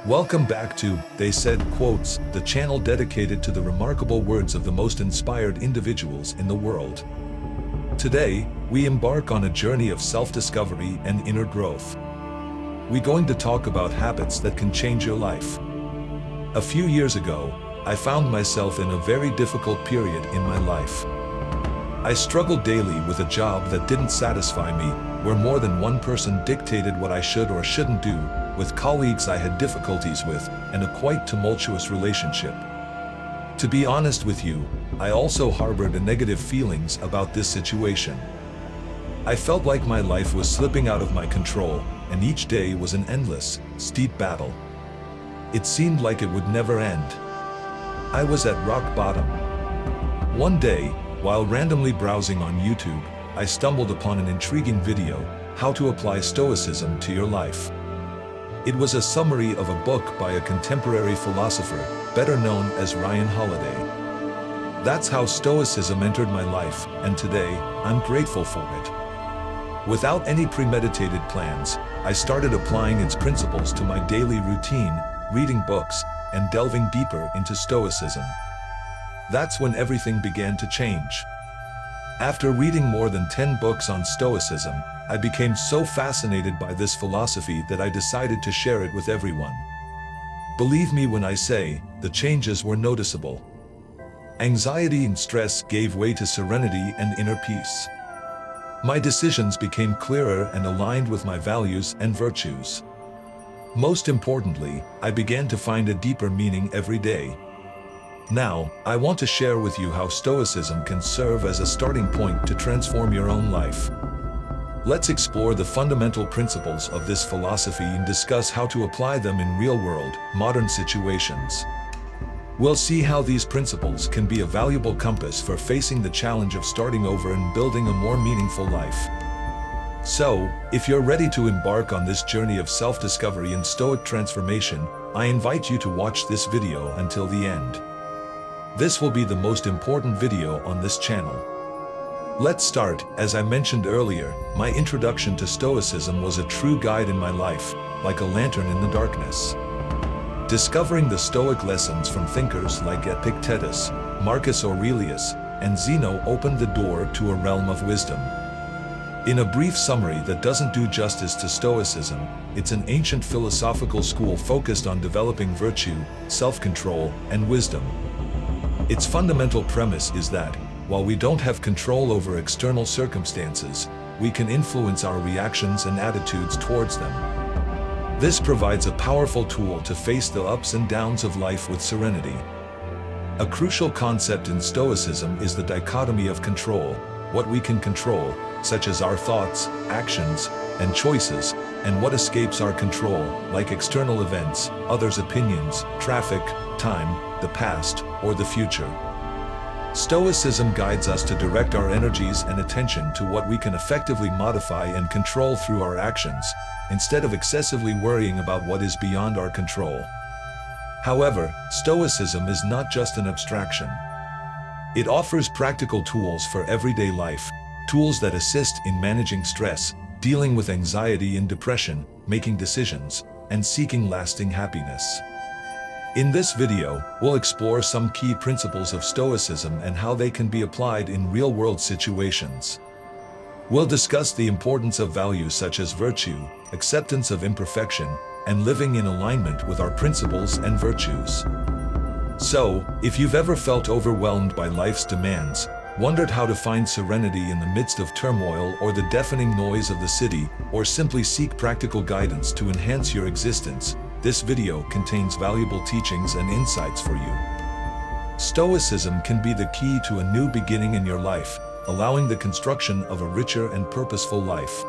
Welcome back to They Said Quotes, the channel dedicated to the remarkable words of the most inspired individuals in the world. Today, we embark on a journey of self-discovery and inner growth. We're going to talk about habits that can change your life. A few years ago, I found myself in a very difficult period in my life. I struggled daily with a job that didn't satisfy me, where more than one person dictated what I should or shouldn't do, with colleagues I had difficulties with, and a quite tumultuous relationship. To be honest with you, I also harbored negative feelings about this situation. I felt like my life was slipping out of my control, and each day was an endless, steep battle. It seemed like it would never end. I was at rock bottom. One day, while randomly browsing on YouTube, I stumbled upon an intriguing video, How to Apply Stoicism to Your Life. It was a summary of a book by a contemporary philosopher, better known as Ryan Holiday. That's how Stoicism entered my life, and today, I'm grateful for it. Without any premeditated plans, I started applying its principles to my daily routine, reading books, and delving deeper into Stoicism. That's when everything began to change. After reading more than 10 books on Stoicism, I became so fascinated by this philosophy that I decided to share it with everyone. Believe me when I say, the changes were noticeable. Anxiety and stress gave way to serenity and inner peace. My decisions became clearer and aligned with my values and virtues. Most importantly, I began to find a deeper meaning every day. Now, I want to share with you how Stoicism can serve as a starting point to transform your own life. Let's explore the fundamental principles of this philosophy and discuss how to apply them in real-world, modern situations. We'll see how these principles can be a valuable compass for facing the challenge of starting over and building a more meaningful life. So, if you're ready to embark on this journey of self-discovery and Stoic transformation, I invite you to watch this video until the end. This will be the most important video on this channel. Let's start. As I mentioned earlier, my introduction to Stoicism was a true guide in my life, like a lantern in the darkness. Discovering the Stoic lessons from thinkers like Epictetus, Marcus Aurelius, and Zeno opened the door to a realm of wisdom. In a brief summary that doesn't do justice to Stoicism, it's an ancient philosophical school focused on developing virtue, self-control, and wisdom. Its fundamental premise is that, while we don't have control over external circumstances, we can influence our reactions and attitudes towards them. This provides a powerful tool to face the ups and downs of life with serenity. A crucial concept in Stoicism is the dichotomy of control, what we can control, such as our thoughts, actions, and choices, and what escapes our control, like external events, others' opinions, traffic, time, the past, or the future. Stoicism guides us to direct our energies and attention to what we can effectively modify and control through our actions, instead of excessively worrying about what is beyond our control. However, Stoicism is not just an abstraction. It offers practical tools for everyday life, tools that assist in managing stress, dealing with anxiety and depression, making decisions, and seeking lasting happiness. In this video, we'll explore some key principles of Stoicism and how they can be applied in real-world situations. We'll discuss the importance of values such as virtue, acceptance of imperfection, and living in alignment with our principles and virtues. So, if you've ever felt overwhelmed by life's demands, wondered how to find serenity in the midst of turmoil or the deafening noise of the city, or simply seek practical guidance to enhance your existence, this video contains valuable teachings and insights for you. Stoicism can be the key to a new beginning in your life, allowing the construction of a richer and purposeful life.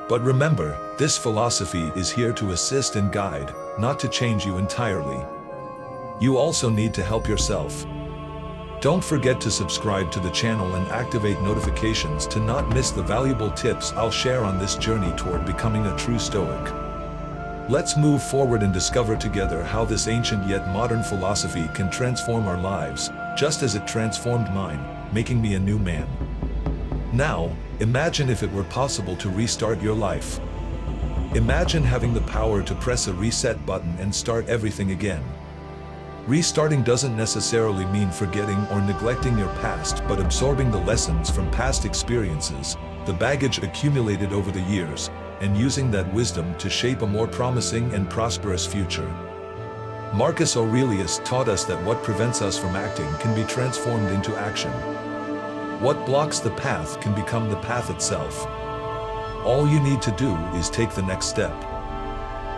But remember, this philosophy is here to assist and guide, not to change you entirely. You also need to help yourself. Don't forget to subscribe to the channel and activate notifications to not miss the valuable tips I'll share on this journey toward becoming a true Stoic. Let's move forward and discover together how this ancient yet modern philosophy can transform our lives, just as it transformed mine, making me a new man. Now, imagine if it were possible to restart your life. Imagine having the power to press a reset button and start everything again. Restarting doesn't necessarily mean forgetting or neglecting your past, but absorbing the lessons from past experiences, the baggage accumulated over the years, and using that wisdom to shape a more promising and prosperous future. Marcus Aurelius taught us that what prevents us from acting can be transformed into action. What blocks the path can become the path itself. All you need to do is take the next step.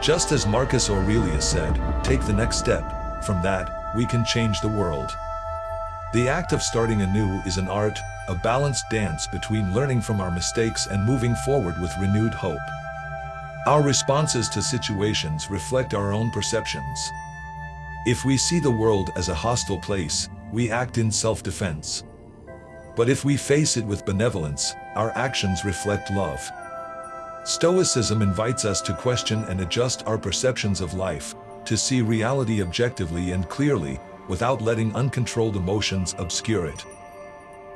Just as Marcus Aurelius said, take the next step. From that, we can change the world. The act of starting anew is an art, a balanced dance between learning from our mistakes and moving forward with renewed hope. Our responses to situations reflect our own perceptions. If we see the world as a hostile place, we act in self-defense. But if we face it with benevolence, our actions reflect love. Stoicism invites us to question and adjust our perceptions of life, to see reality objectively and clearly, without letting uncontrolled emotions obscure it.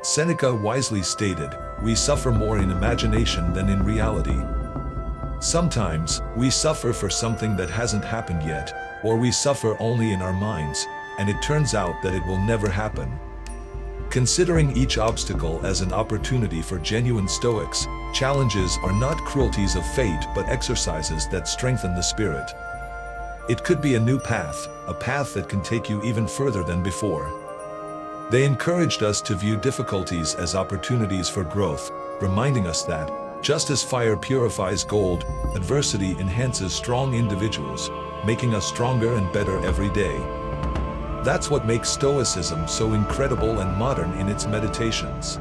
Seneca wisely stated, "We suffer more in imagination than in reality." Sometimes, we suffer for something that hasn't happened yet, or we suffer only in our minds, and it turns out that it will never happen. Considering each obstacle as an opportunity for genuine Stoics, challenges are not cruelties of fate but exercises that strengthen the spirit. It could be a new path, a path that can take you even further than before. They encouraged us to view difficulties as opportunities for growth, reminding us that, just as fire purifies gold, adversity enhances strong individuals, making us stronger and better every day. That's what makes Stoicism so incredible and modern in its meditations.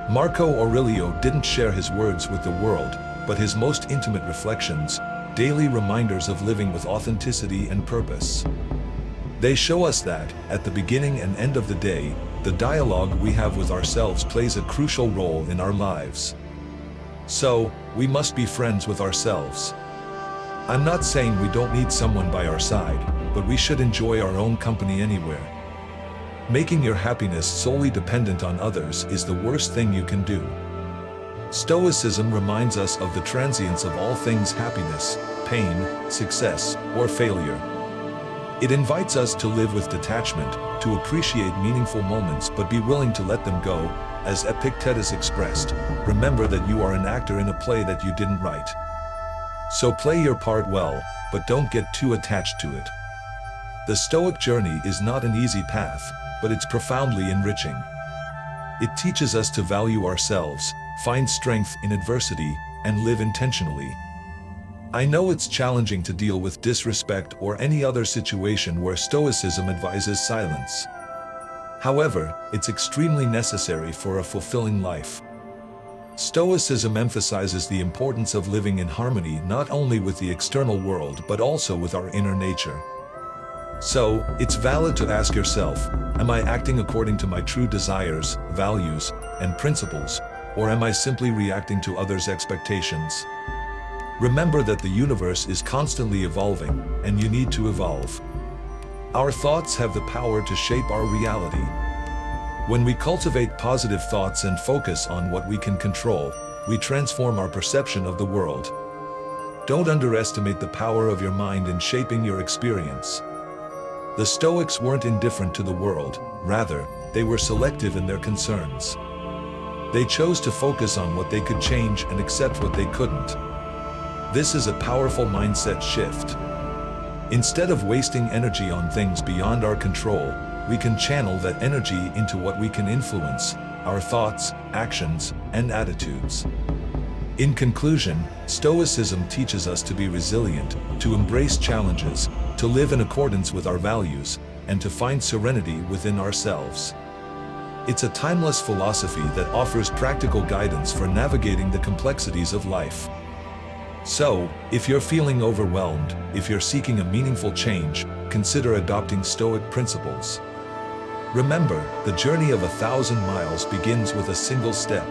Marco Aurelio didn't share his words with the world, but his most intimate reflections, daily reminders of living with authenticity and purpose. They show us that, at the beginning and end of the day, the dialogue we have with ourselves plays a crucial role in our lives. So, we must be friends with ourselves. I'm not saying we don't need someone by our side, but we should enjoy our own company anywhere. Making your happiness solely dependent on others is the worst thing you can do. Stoicism reminds us of the transience of all things: happiness, pain, success, or failure. It invites us to live with detachment, to appreciate meaningful moments but be willing to let them go. As Epictetus expressed, remember that you are an actor in a play that you didn't write. So play your part well, but don't get too attached to it. The Stoic journey is not an easy path, but it's profoundly enriching. It teaches us to value ourselves, find strength in adversity, and live intentionally. I know it's challenging to deal with disrespect or any other situation where Stoicism advises silence. However, it's extremely necessary for a fulfilling life. Stoicism emphasizes the importance of living in harmony not only with the external world but also with our inner nature. So, it's valid to ask yourself, am I acting according to my true desires, values, and principles, or am I simply reacting to others' expectations? Remember that the universe is constantly evolving, and you need to evolve. Our thoughts have the power to shape our reality. When we cultivate positive thoughts and focus on what we can control, we transform our perception of the world. Don't underestimate the power of your mind in shaping your experience. The Stoics weren't indifferent to the world, rather, they were selective in their concerns. They chose to focus on what they could change and accept what they couldn't. This is a powerful mindset shift. Instead of wasting energy on things beyond our control, we can channel that energy into what we can influence: our thoughts, actions, and attitudes. In conclusion, Stoicism teaches us to be resilient, to embrace challenges, to live in accordance with our values, and to find serenity within ourselves. It's a timeless philosophy that offers practical guidance for navigating the complexities of life. So, if you're feeling overwhelmed, if you're seeking a meaningful change, consider adopting Stoic principles. Remember, the journey of 1,000 miles begins with a single step.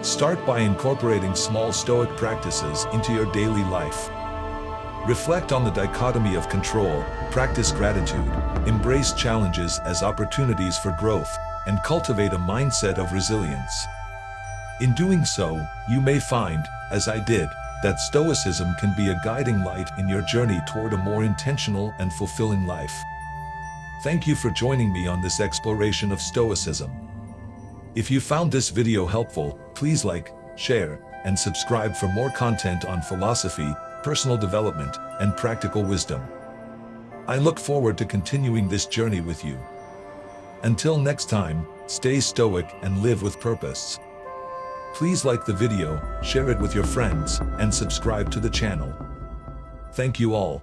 Start by incorporating small Stoic practices into your daily life. Reflect on the dichotomy of control, practice gratitude, embrace challenges as opportunities for growth, and cultivate a mindset of resilience. In doing so, you may find, as I did, that Stoicism can be a guiding light in your journey toward a more intentional and fulfilling life. Thank you for joining me on this exploration of Stoicism. If you found this video helpful, please like, share, and subscribe for more content on philosophy, personal development, and practical wisdom. I look forward to continuing this journey with you. Until next time, stay stoic and live with purpose. Please like the video, share it with your friends, and subscribe to the channel. Thank you all.